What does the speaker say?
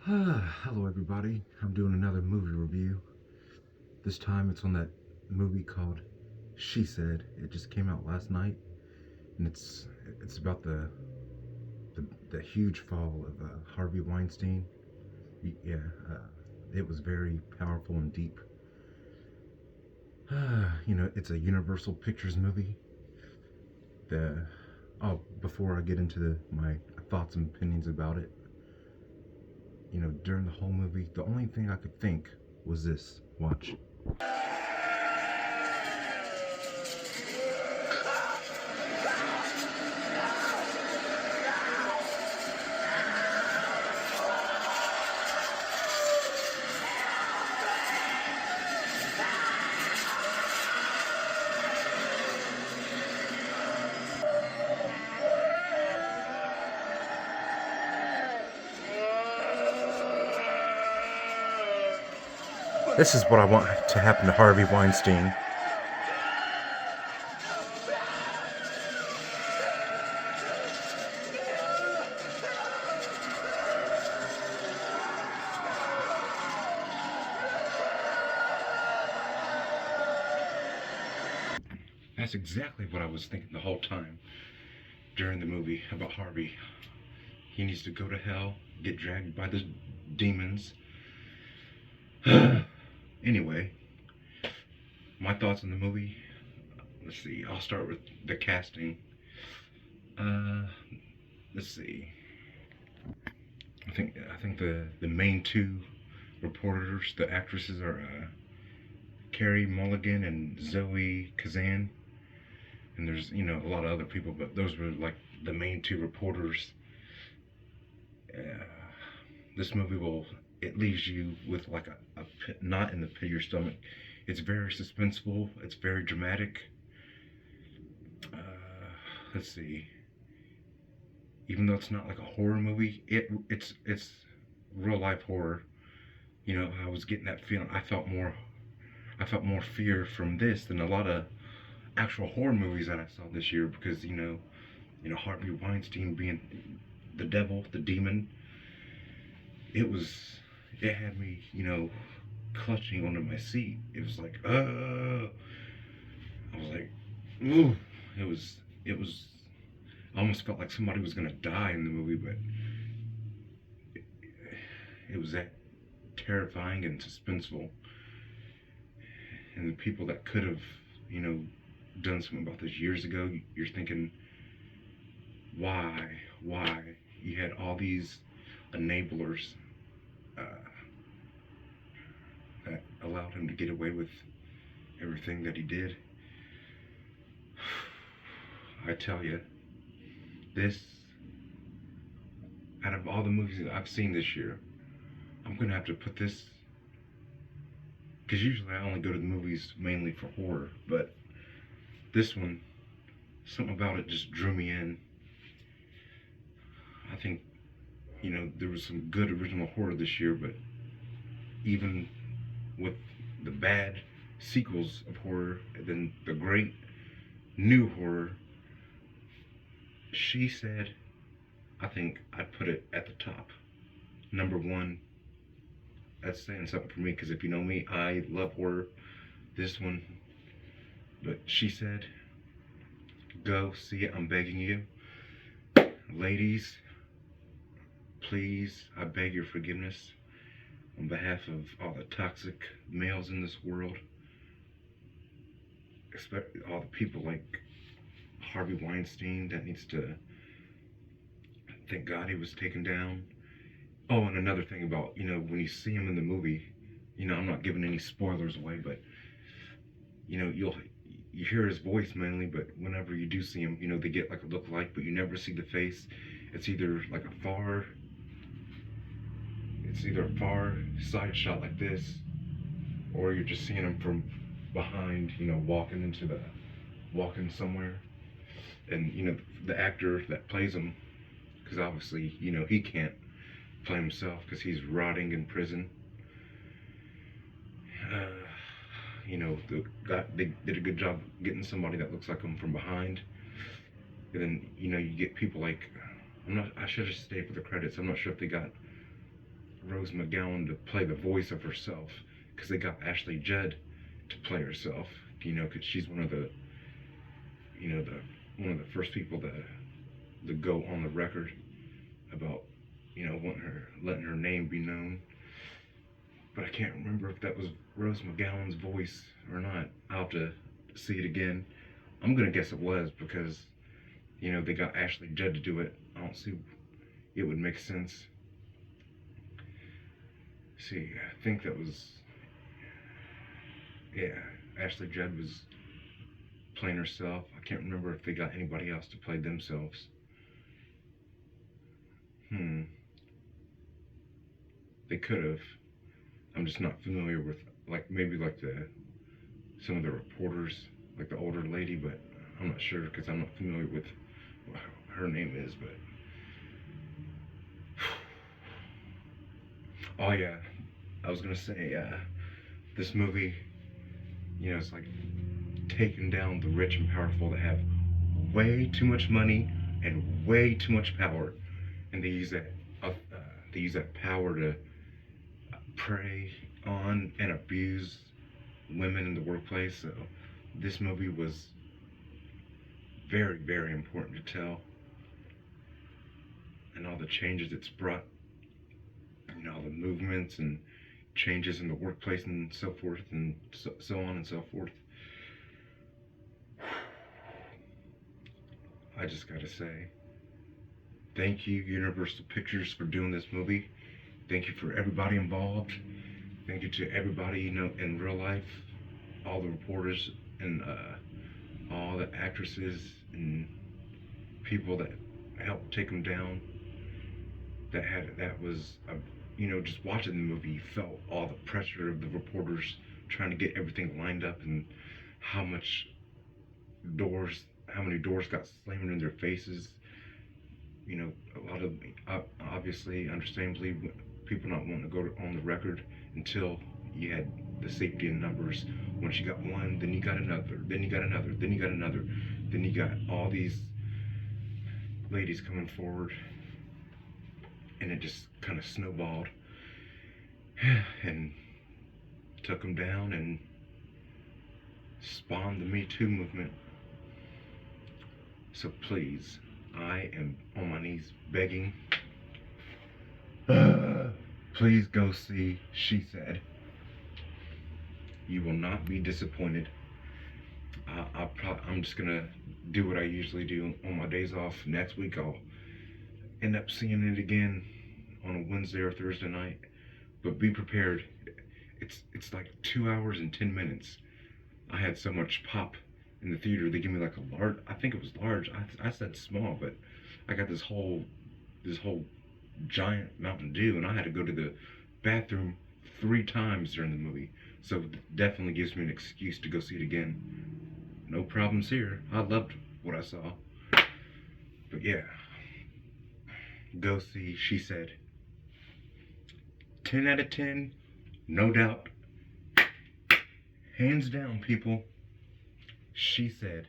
Hello, everybody. I'm doing another movie review. This time it's on that movie called She Said. It just came out last night, and it's about the huge fall of Harvey Weinstein. Yeah, it was very powerful and deep. It's a Universal Pictures movie. The Before I get into my thoughts and opinions about it, during the whole movie, the only thing I could think was this. Watch. This is what I want to happen to Harvey Weinstein. That's exactly what I was thinking the whole time during the movie about Harvey. He needs to go to hell, get dragged by the demons. Anyway, my thoughts on the movie. Let's see. I'll start with the casting. Uh, let's see. I think the main two reporters, the actresses are Carey Mulligan and Zoe Kazan. And there's a lot of other people, but those were like the main two reporters. Uh, this movie it leaves you with like a knot in the pit of your stomach. It's very suspenseful. It's very dramatic. Uh, let's see. Even though it's not like a horror movie, it's real life horror. I was getting that feeling. I felt more fear from this than a lot of actual horror movies that I saw this year because Harvey Weinstein being the devil, the demon. It had me clutching onto my seat. It was like I was like ooh. It was I almost felt like somebody was gonna die in the movie, but it was that terrifying and suspenseful. And the people that could have done something about this years ago, you're thinking, why you had all these enablers uh, that allowed him to get away with everything that he did. I tell you, this, out of all the movies that I've seen this year, I'm gonna have to put this, because usually I only go to the movies mainly for horror, but this one, something about it just drew me in. I think there was some good original horror this year, but even with the bad sequels of horror and then the great new horror, She Said, I think I'd put it at the top. Number one. That's saying something for me because if you know me, I love horror. This one, but She Said, go see it. I'm begging you. Ladies, please, I beg your forgiveness on behalf of all the toxic males in this world, especially all the people like Harvey Weinstein that needs to thank God he was taken down. Oh, and another thing about, when you see him in the movie, I'm not giving any spoilers away, but, you hear his voice mainly, but whenever you do see him, they get like a look-alike, but you never see the face. It's either like it's either a far side shot like this, or you're just seeing him from behind, walking somewhere. And, the actor that plays him, because obviously, he can't play himself because he's rotting in prison. Uh, the guy, they did a good job getting somebody that looks like him from behind. And then, you get people like, I should have stayed for the credits. I'm not sure if they got Rose McGowan to play the voice of herself, because they got Ashley Judd to play herself. You know, because she's one of the, you know, one of the first people to go on the record about, you know, letting her name be known. But I can't remember if that was Rose McGowan's voice or not. I'll have to see it again. I'm gonna guess it was, because, you know, they got Ashley Judd to do it. I don't see it would make sense. See, I think that was, yeah, Ashley Judd was playing herself. I can't remember if they got anybody else to play themselves. They could have. I'm just not familiar with, like, maybe like some of the reporters, like the older lady, but I'm not sure because I'm not familiar with what her name is. But oh yeah, I was gonna say, this movie, you know, it's like taking down the rich and powerful that have way too much money and way too much power, and they use that power to prey on and abuse women in the workplace. So this movie was very, very important to tell, and all the changes it's brought, you know, all the movements and changes in the workplace and so forth, and so on and so forth. I just gotta say, thank you, Universal Pictures, for doing this movie. Thank you for everybody involved. Thank you to everybody, you know, in real life, all the reporters and all the actresses and people that helped take them down. That was, you know, just watching the movie, you felt all the pressure of the reporters trying to get everything lined up, and how many doors got slammed in their faces. You know, a lot of, obviously, understandably, people not wanting to go on the record until you had the safety in numbers. Once you got one, then you got another, then you got another, then you got another, then you got all these ladies coming forward, and it just kind of snowballed and took them down and spawned the Me Too movement. So please, I am on my knees begging, please go see She Said. You will not be disappointed. I'm just gonna do what I usually do on my days off. Next week I'll end up seeing it again on a Wednesday or Thursday night. But be prepared. It's like 2 hours and 10 minutes. I had so much pop in the theater. They gave me like a large. I think it was large. I said small, but I got this whole giant Mountain Dew, and I had to go to the bathroom 3 times during the movie. So it definitely gives me an excuse to go see it again. No problems here. I loved what I saw. But yeah, go see She Said. 10 out of 10, no doubt. Hands down, people. She Said.